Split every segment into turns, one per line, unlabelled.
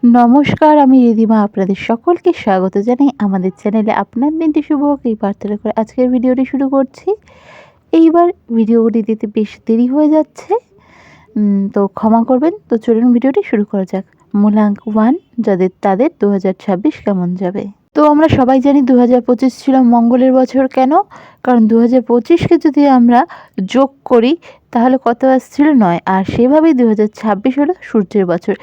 নমস্কার, আমি রিধিমা আপনাদের সকলকে স্বাগত জানাই আমাদের চ্যানেলে। আপনার দিনটি শুভ হোক এই প্রার্থনা করে আজকের ভিডিওটি শুরু করছি। এইবার ভিডিওটি দিতে বেশ দেরি হয়ে যাচ্ছে, তো ক্ষমা করবেন। তো চলুন ভিডিওটি শুরু করা যাক। মূলাঙ্ক 1 যাদের তাদের 2026 কেমন যাবে। তো আমরা সবাই জানি 2025 ছিল মঙ্গলের বছর। কেন? কারণ 2025কে যদি আমরা যোগ করি তাহলে কত আসছিল 9, আর সেভাবেই 2026 হলো সূর্যের বছর।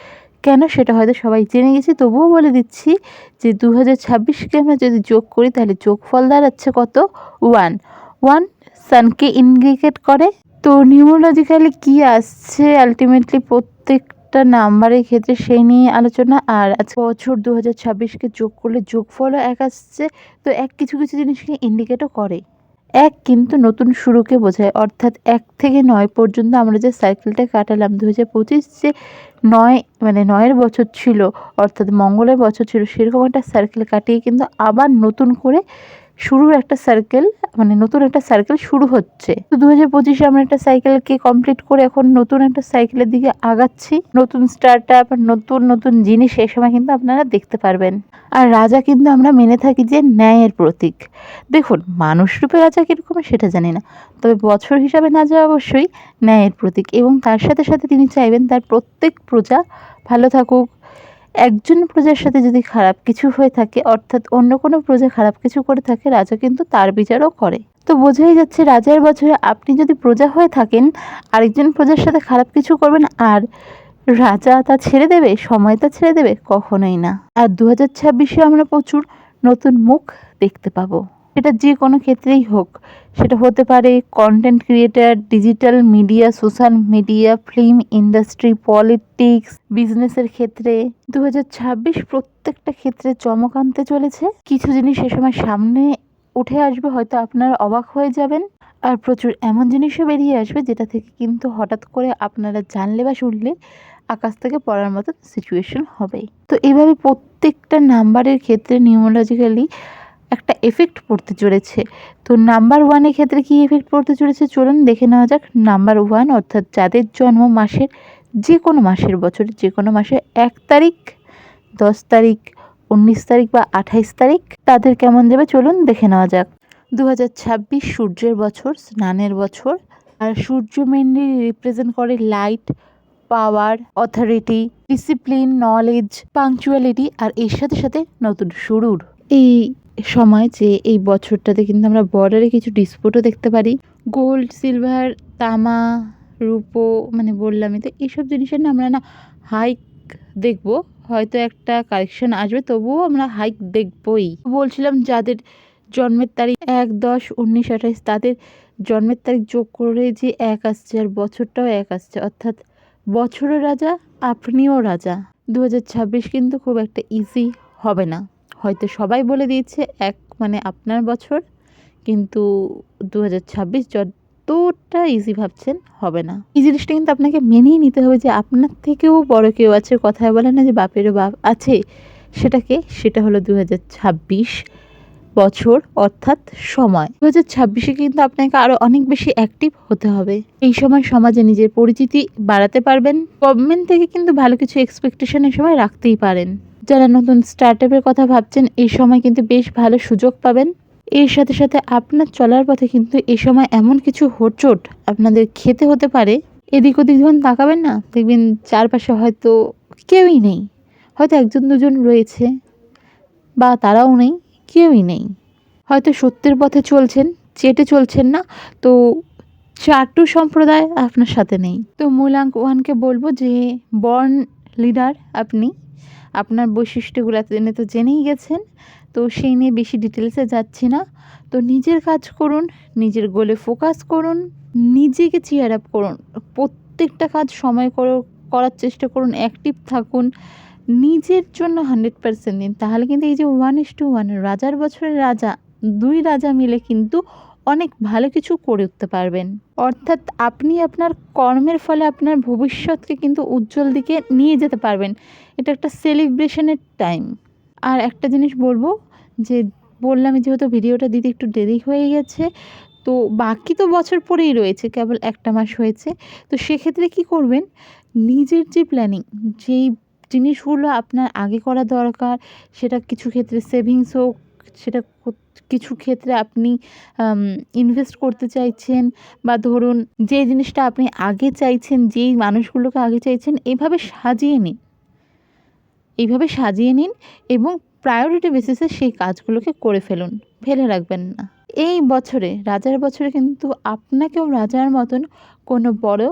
কেন সেটা হয়তো সবাই জেনে গেছে, তবুও বলে দিচ্ছি যে 2026কে আমরা যদি যোগ করি তাহলে যোগফল দাঁড়াচ্ছে কত? 1। 1 সানকে ইন্ডিকেট করে। তো নিউমোলজিক্যালি কি আসছে আলটিমেটলি প্রত্যেকটা নাম্বারের ক্ষেত্রে সেই নিয়ে আলোচনা। আর আজকে বছর 2026কে যোগ করলে যোগফলও এক আসছে। তো এক কিছু কিছু জিনিসকে ইন্ডিকেটও করে। এক কিন্তু নতুন শুরুকে বোঝায়, অর্থাৎ 1 থেকে 9 পর্যন্ত আমরা যে সাইকেলটা কাটালাম 2025 যে 9 মানে 9-এর বছর ছিল, অর্থাৎ মঙ্গলের বছর ছিল, সেরকম একটা সার্কেল কাটিয়ে কিন্তু আবার নতুন করে শুরুর একটা সার্কেল, মানে নতুন একটা সার্কেল শুরু হচ্ছে। তো 2025-এ আমরা একটা সাইকেলকে কমপ্লিট করে এখন নতুন একটা সাইকেলের দিকে আগাচ্ছি। নতুন স্টার্ট আপ, নতুন নতুন জিনিস এই সময় কিন্তু আপনারা দেখতে পারবেন। আর রাজা কিন্তু আমরা মেনে থাকি যে ন্যায়ের প্রতীক। দেখুন, মানুষ রূপে রাজা কীরকম সেটা জানি না, তবে বছর হিসাবে রাজা অবশ্যই ন্যায়ের প্রতীক, এবং তার সাথে সাথে তিনি চাইবেন তার প্রত্যেক প্রজা ভালো থাকুক। একজন প্রজার সাথে যদি খারাপ কিছু হয়ে থাকে, অর্থাৎ অন্য কোনো প্রজা খারাপ কিছু করে থাকে, রাজা কিন্তু তার বিচারও করে। তো বোঝাই যাচ্ছে রাজার বছরে আপনি যদি প্রজা হয়ে থাকেন, আরেকজন প্রজার সাথে খারাপ কিছু করবেন আর রাজা তা ছেড়ে দেবে, সময় তা ছেড়ে দেবে? কখনোই না। আর 2026-এ আমরা প্রচুর নতুন মুখ দেখতে পাবো, সেটা যে কোনো ক্ষেত্রেই হোক। সেটা হতে পারে content creator, digital media, social media, film industry, politics, বিজনেসের ক্ষেত্রে। 2026 প্রত্যেকটা ক্ষেত্রে চমক আনতে চলেছে। কিছু জিনিস সে সময় সামনে উঠে আসবে, হয়তো আপনারা অবাক হয়ে যাবেন। আর প্রচুর এমন জিনিসও বেরিয়ে আসবে যেটা থেকে কিন্তু হঠাৎ করে আপনারা জানলে বা শুনলে আকাশ থেকে পড়ার মতো সিচুয়েশন হবে। তো এভাবে প্রত্যেকটা নাম্বারের ক্ষেত্রে নিউমোলজিক্যালি একটা এফেক্ট পড়তে চলেছে। তো নাম্বার 1-এর ক্ষেত্রে কী এফেক্ট পড়তে চলেছে চলুন দেখে নেওয়া যাক। নাম্বার 1 অর্থাৎ যাদের জন্ম মাসের যে কোনো মাসের, বছরের যে কোনো মাসে 1 তারিখ, 10 তারিখ, 19 তারিখ বা 28 তারিখ, তাদের কেমন যাবে চলুন দেখে নেওয়া যাক। 2026 সূর্যের বছর, স্নানের বছর। আর সূর্য মেনলি রিপ্রেজেন্ট করে লাইট, পাওয়ার, অথরিটি, ডিসিপ্লিন, নলেজ, পাংচুয়ালিটি, আর এর সাথে সাথে নতুন শুরুর এই সময় যে এই বছরটাতে কিন্তু আমরা বর্ডারে কিছু ডিসপুটও দেখতে পারি। গোল্ড, সিলভার, তামা, রূপো, মানে বললামই তো, এইসব জিনিসের না আমরা না হাইক দেখবো। হয়তো একটা কারেকশন আসবে, তবুও আমরা হাইক দেখবই। বলছিলাম যাদের জন্মের তারিখ 1, 10, 19, 28, তাদের জন্মের তারিখ যোগ করে যে 1 আসছে, আর বছরটাও 1 আসছে, অর্থাৎ বছরের রাজা আপনিও রাজা। 2026 কিন্তু খুব একটা ইজি হবে না। হয়তো সবাই বলে দিয়েছে এক মানে আপনার বছর, কিন্তু 2026 যতটা ইজি ভাবছেন হবে না। এই জিনিসটা কিন্তু আপনাকে মেনেই নিতে হবে যে আপনার থেকেও বড় কেউ আছে। কথায় বলে না যে বাপেরও বাপ আছে, সেটা হলো 2026 বছর, অর্থাৎ সময়। 2026-এ কিন্তু আপনাকে আরও অনেক বেশি অ্যাক্টিভ হতে হবে। এই সময় সমাজে নিজের পরিচিতি বাড়াতে পারবেন। গভর্নমেন্ট থেকে কিন্তু ভালো কিছু এক্সপেকটেশন এই সময় রাখতেই পারেন। যারা নতুন স্টার্ট আপের কথা ভাবছেন এই সময় কিন্তু বেশ ভালো সুযোগ পাবেন। এর সাথে সাথে আপনার চলার পথে কিন্তু এই সময় এমন কিছু হোঁচট আপনাদের খেতে হতে পারে, এদিক ওদিক যখন তাকাবেন না, দেখবেন চারপাশে হয়তো কেউই নেই, হয়তো 1-2 জন রয়েছে, বা তারাও নেই, কেউই নেই। হয়তো সত্যের পথে চলছেন, চেটে চলছেন না, তো চাটু সম্প্রদায় আপনার সাথে নেই। তো মূলাঙ্ক 1-কে বলবো যে বর্ন লিডার আপনি, আপনার বৈশিষ্ট্যগুলো এতদিনে তো জেনেই গেছেন, তো সেই নিয়ে বেশি ডিটেলসে যাচ্ছি না। তো নিজের কাজ করুন, নিজের গোলে ফোকাস করুন, নিজেকে চিয়ার আপ করুন, প্রত্যেকটা কাজ সময় করার চেষ্টা করুন, অ্যাক্টিভ থাকুন, নিজের জন্য 100% দিন। তাহলে কিন্তু এই যে 1:1 রাজার বছরের রাজা, 2 রাজা মিলে কিন্তু অনেক ভালো কিছু করে উঠতে পারবেন। অর্থাৎ আপনি আপনার কর্মের ফলে আপনার ভবিষ্যৎকে কিন্তু উজ্জ্বল দিকে নিয়ে যেতে পারবেন। এটা একটা সেলিব্রেশনের টাইম। আর একটা জিনিস বলবো, যে বললামই যেহেতু ভিডিওটা দিতে একটু দেরি হয়ে গেছে, তো বাকি তো বছর পরেই রয়েছে, কেবল 1টা মাস হয়েছে। তো সেক্ষেত্রে কি করবেন, নিজের যে প্ল্যানিং, যেই জিনিসগুলো আপনার আগে করা দরকার। সেটা কিছু ক্ষেত্রে সেভিংস হোক, সেটা কিছু ক্ষেত্রে আপনি ইনভেস্ট করতে চাইছেন, বা ধরুন যে জিনিসটা আপনি আগে চাইছেন, যেই মানুষগুলোকে আগে চাইছেন, এইভাবে সাজিয়ে নিন এবং প্রায়োরিটি বেসিসে সেই কাজগুলোকে করে ফেলুন, ফেলে রাখবেন না। এই বছরে, রাজার বছরে কিন্তু আপনাকেও রাজার মতন কোনো বড়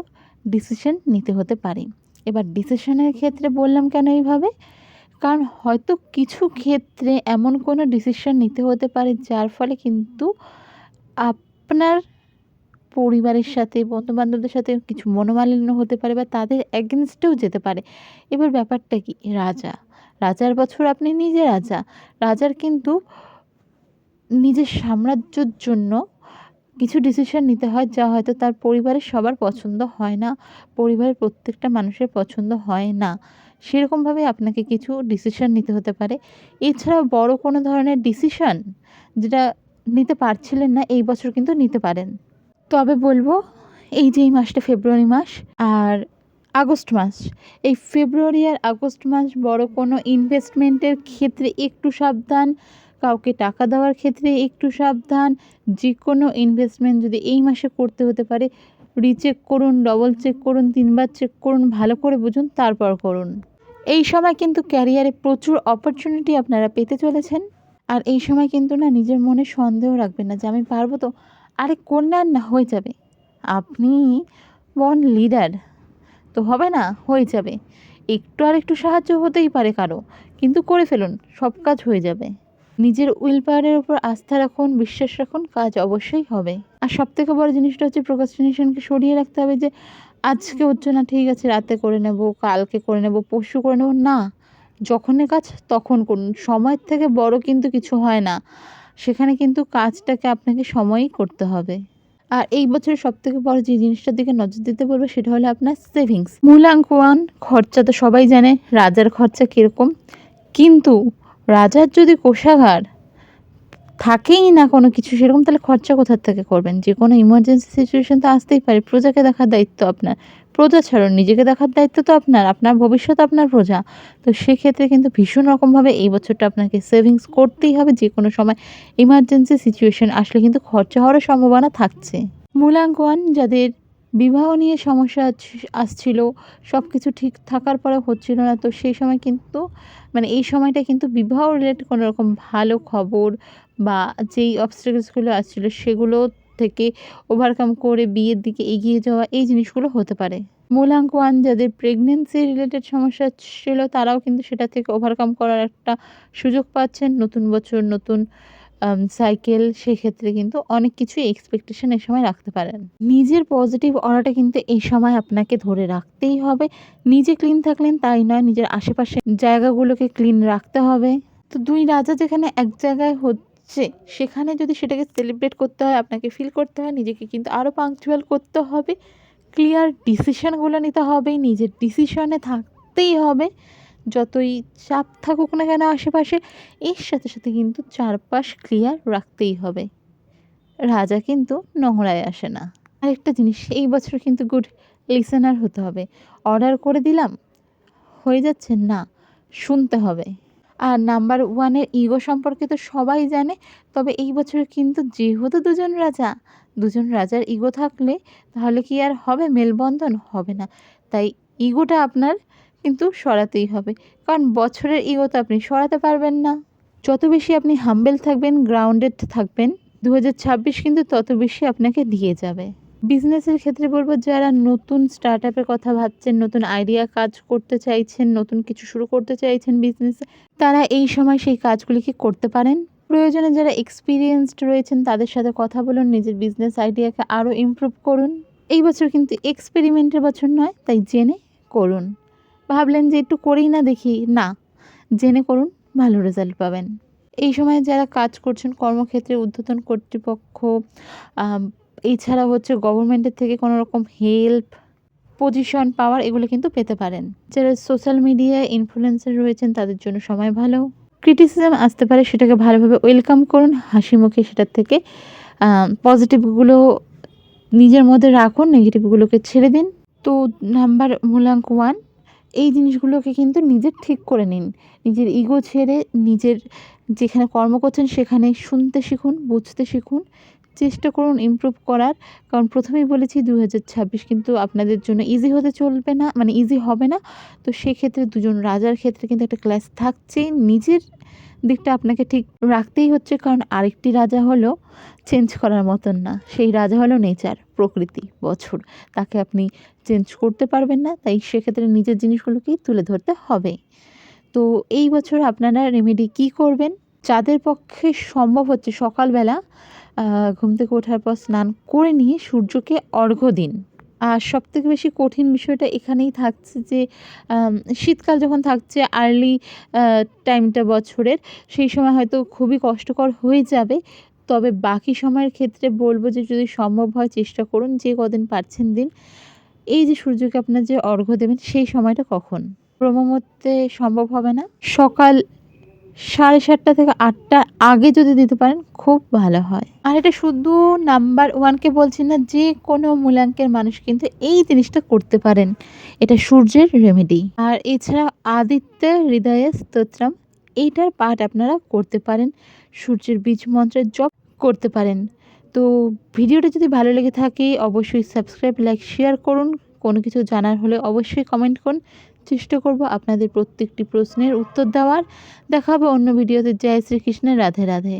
ডিসিশন নিতে হতে পারে। এবার ডিসিশনের ক্ষেত্রে বললাম কেন এইভাবে, কারণ হয়তো কিছু ক্ষেত্রে এমন কোনো ডিসিশন নিতে হতে পারে যার ফলে কিন্তু আপনার পরিবারের সাথে, বন্ধুবান্ধবদের সাথে কিছু মনোমালিন্য হতে পারে, বা তাদের এগেনস্টেও যেতে পারে। এবার ব্যাপারটা কি, রাজার বছর, আপনি নিজে রাজা। রাজার কিন্তু নিজের সাম্রাজ্যের জন্য কিছু ডিসিশন নিতে হয় যা হয়তো তার পরিবারের সবার পছন্দ হয় না, পরিবারের প্রত্যেকটা মানুষের পছন্দ হয় না। সেরকমভাবে আপনাকে কিছু ডিসিশন নিতে হতে পারে। এছাড়াও বড় কোনো ধরনের ডিসিশন যেটা নিতে পারছিলেন না, এই বছর কিন্তু নিতে পারেন। তবে বলবো, এই যে এই মাসটা ফেব্রুয়ারি মাস আর আগস্ট মাস, এই ফেব্রুয়ারি আর আগস্ট মাস বড় কোনো ইনভেস্টমেন্টের ক্ষেত্রে একটু সাবধান, কাউকে টাকা দেওয়ার ক্ষেত্রে একটু সাবধান। যে কোনো ইনভেস্টমেন্ট যদি এই মাসে করতে হতে পারে, রিচেক করুন, ডবল চেক করুন, 3বার চেক করুন, ভালো করে বুঝুন, তারপর করুন। এই সময় কিন্তু ক্যারিয়ারে প্রচুর অপরচুনিটি আপনারা পেতে চলেছেন। আর এই সময় কিন্তু না, নিজের মনে সন্দেহ রাখবেন না যে আমি পারবো তো, আরে করলেন না, হয়ে যাবে। আপনি বর্ন লিডার, তো হবে না, হয়ে যাবে। একটু আর একটু সাহায্য হতেই পারে কারো, কিন্তু করে ফেলুন, সব কাজ হয়ে যাবে। নিজের উইল পাওয়ারের উপর আস্থা রাখুন, বিশ্বাস রাখুন, কাজ অবশ্যই হবে। আর সবথেকে বড় জিনিসটা হচ্ছে প্রোক্রাস্টিনেশনকে সরিয়ে রাখতে হবে, যে আজকে হচ্ছে না, ঠিক আছে রাতে করে নেব, কালকে করে নেব, পরশু করে নেব, না। যখনই কাজ তখন করুন। সময়ের থেকে বড় কিন্তু কিছু হয় না, সেখানে কিন্তু কাজটাকে আপনাকে সময়ই করতে হবে। আর এই বছরের সবথেকে বড় যে জিনিসটার দিকে নজর দিতে বলবো, সেটা হলো আপনার সেভিংস। মূলাঙ্ক 1, খরচা তো সবাই জানে রাজার খরচা কীরকম, কিন্তু রাজার যদি কোষাগার থাকেই না কোনো কিছু সেরকম, তাহলে খরচা কোথার থেকে করবেন? যে কোনো ইমার্জেন্সি সিচুয়েশন তো আসতেই পারে। প্রজাকে দেখার দায়িত্ব আপনার, প্রজা ছাড়ুন, নিজেকে দেখার দায়িত্ব তো আপনার, আপনার ভবিষ্যৎ আপনার প্রজা। তো সেক্ষেত্রে কিন্তু ভীষণ রকমভাবে এই বছরটা আপনাকে সেভিংস করতেই হবে। যে কোনো সময় ইমার্জেন্সি সিচুয়েশন আসলে কিন্তু খরচা হওয়ার সম্ভাবনা থাকছে। মূলাঙ্ক 1, যাদের বিবাহ নিয়ে সমস্যা আসছিল, সব কিছু ঠিক থাকার পরেও হচ্ছিল না, তো সেই সময় কিন্তু এই সময়টা কিন্তু বিবাহ রিলেটেড কোনো রকম ভালো খবর, বা যেই অবস্ট্যাকলসগুলো আসছিল সেগুলো থেকে ওভারকাম করে বিয়ের দিকে এগিয়ে যাওয়া, এই জিনিসগুলো হতে পারে। মূলাঙ্ক 1, যাদের প্রেগনেন্সি রিলেটেড সমস্যা ছিল, তারাও কিন্তু সেটা থেকে ওভারকাম করার একটা সুযোগ পাচ্ছেন। নতুন বছর, নতুন সাইকেল, সেক্ষেত্রে কিন্তু অনেক কিছুই এক্সপেকটেশন এই সময় রাখতে পারেন। নিজের পজিটিভ অরাটা কিন্তু এই সময় আপনাকে ধরে রাখতেই হবে। নিজে ক্লিন থাকলেন তাই নয়, নিজের আশেপাশে জায়গাগুলোকে ক্লিন রাখতে হবে। তো 2 রাজা যেখানে এক জায়গায় হচ্ছে, সেখানে যদি সেটাকে সেলিব্রেট করতে হয়, আপনাকে ফিল করতে হয়, নিজেকে কিন্তু আরও পাংচুয়াল করতে হবে, ক্লিয়ার ডিসিশনগুলো নিতে হবে, নিজের ডিসিশনে থাকতেই হবে। যতই চাপ থাকুক না কেন আশেপাশে, এর সাথে সাথে কিন্তু চারপাশ ক্লিয়ার রাখতেই হবে। রাজা কিন্তু নোংরায় আসে না। আরেকটা জিনিস, এই বছর কিন্তু গুড লিসেনার হতে হবে। অর্ডার করে দিলাম, হয়ে যাচ্ছে না, শুনতে হবে। আর নাম্বার 1-এর ইগো সম্পর্কে তো সবাই জানে। তবে এই বছর কিন্তু যেহেতু দুজন রাজার ইগো থাকলে তাহলে কি আর হবে মেলবন্ধন? হবে না। তাই ইগোটা আপনার কিন্তু সরাতেই হবে, কারণ বছরের ইগো তো আপনি সরাতে পারবেন না। যত বেশি আপনি হাম্বেল থাকবেন, গ্রাউন্ডেড থাকবেন, 2026 কিন্তু তত বেশি আপনাকে দিয়ে যাবে। বিজনেসের ক্ষেত্রে বলবো, যারা নতুন স্টার্ট আপের কথা ভাবছেন, নতুন আইডিয়া কাজ করতে চাইছেন, নতুন কিছু শুরু করতে চাইছেন বিজনেসে, তারা এই সময় সেই কাজগুলিকে করতে পারেন। প্রয়োজনে যারা এক্সপিরিয়েন্সড রয়েছেন তাদের সাথে কথা বলুন, নিজের বিজনেস আইডিয়াকে আরও ইমপ্রুভ করুন। এই বছর কিন্তু এক্সপেরিমেন্টের বছর নয়, তাই জেনে করুন। ভাবলেন যে একটু করেই না দেখি, না, জেনে করুন, ভালো রেজাল্ট পাবেন। এই সময় যারা কাজ করছেন কর্মক্ষেত্রে, ঊর্ধ্বতন কর্তৃপক্ষ, এছাড়া হচ্ছে গভর্নমেন্টের থেকে কোনো রকম হেল্প, পজিশন পাওয়ার, এগুলো কিন্তু পেতে পারেন। যারা সোশ্যাল মিডিয়ায় ইনফ্লুয়েন্সার রয়েছেন তাদের জন্য সময় ভালো। ক্রিটিসিজম আসতে পারে, সেটাকে ভালোভাবে ওয়েলকাম করুন, হাসি মুখে সেটার থেকে পজিটিভগুলো নিজের মধ্যে রাখুন, নেগেটিভগুলোকে ছেড়ে দিন। তো নাম্বার মূলাঙ্ক 1, এই জিনিসগুলোকে কিন্তু নিজের ঠিক করে নিন। নিজের ইগো ছেড়ে নিজের যেখানে কর্ম করছেন সেখানে শুনতে শিখুন, বুঝতে শিখুন। চেষ্টা করুন ইমপ্রুভ করার। কারণ প্রথমেই বলেছি ২০২৬ কিন্তু আপনাদের জন্য ইজি হতে চলবে না, মানে ইজি হবে না। তো সেক্ষেত্রে দুজন রাজার ক্ষেত্রে কিন্তু একটা ক্লাশ থাকছেই। নিজের দিকটা আপনাকে ঠিক রাখতেই হচ্ছে, কারণ আরেকটি রাজা হলো চেঞ্জ করার মতন না। সেই রাজা হলো নেচার, প্রকৃতি, বছর। তাকে আপনি চেঞ্জ করতে পারবেন না। তাই সেক্ষেত্রে নিজের জিনিসগুলোকেই তুলে ধরতে হবে। তো এই বছর আপনারা রেমেডি কী করবেন? যাদের পক্ষে সম্ভব হচ্ছে সকালবেলা ঘুম থেকে ওঠার পর স্নান করে নিয়ে সূর্যকে অর্ঘ্য দিন। আর সবথেকে বেশি কঠিন বিষয়টা এখানেই থাকছে যে শীতকাল যখন থাকছে আর্লি টাইমটা বছরের, সেই সময় হয়তো খুবই কষ্টকর হয়ে যাবে। তবে বাকি সময়ের ক্ষেত্রে বলব যে যদি সম্ভব হয় চেষ্টা করুন, যে কদিন পারছেন দিন। এই যে সূর্যকে আপনার যে অর্ঘ্য দেবেন সেই সময়টা কখন? ব্রহ্মমুহূর্তে সম্ভব হবে না। সকাল 7:30 থেকে 8টার আগে যদি দিতে পারেন খুব ভালো হয়। আর এটা শুধু নাম্বার 1 কে বলছি না, যে কোনো মূলাঙ্কের মানুষ কিন্তু এই জিনিসটা করতে পারেন। এটা সূর্যের রেমেডি। আর এছাড়া আদিত্য হৃদয়ে স্তোত্রম, এইটার পাঠ আপনারা করতে পারেন। সূর্যের বীজ মন্ত্রের জপ করতে পারেন। তো ভিডিওটা যদি ভালো লেগে থাকে অবশ্যই সাবস্ক্রাইব, লাইক, শেয়ার করুন। কোনো কিছু জানার হলে অবশ্যই কমেন্ট করুন। চেষ্টা করব আপনাদের প্রত্যেকটি প্রশ্নের উত্তর দেওয়ার। দেখা হবে অন্য ভিডিওতে। জয় শ্রীকৃষ্ণ, রাধে রাধে।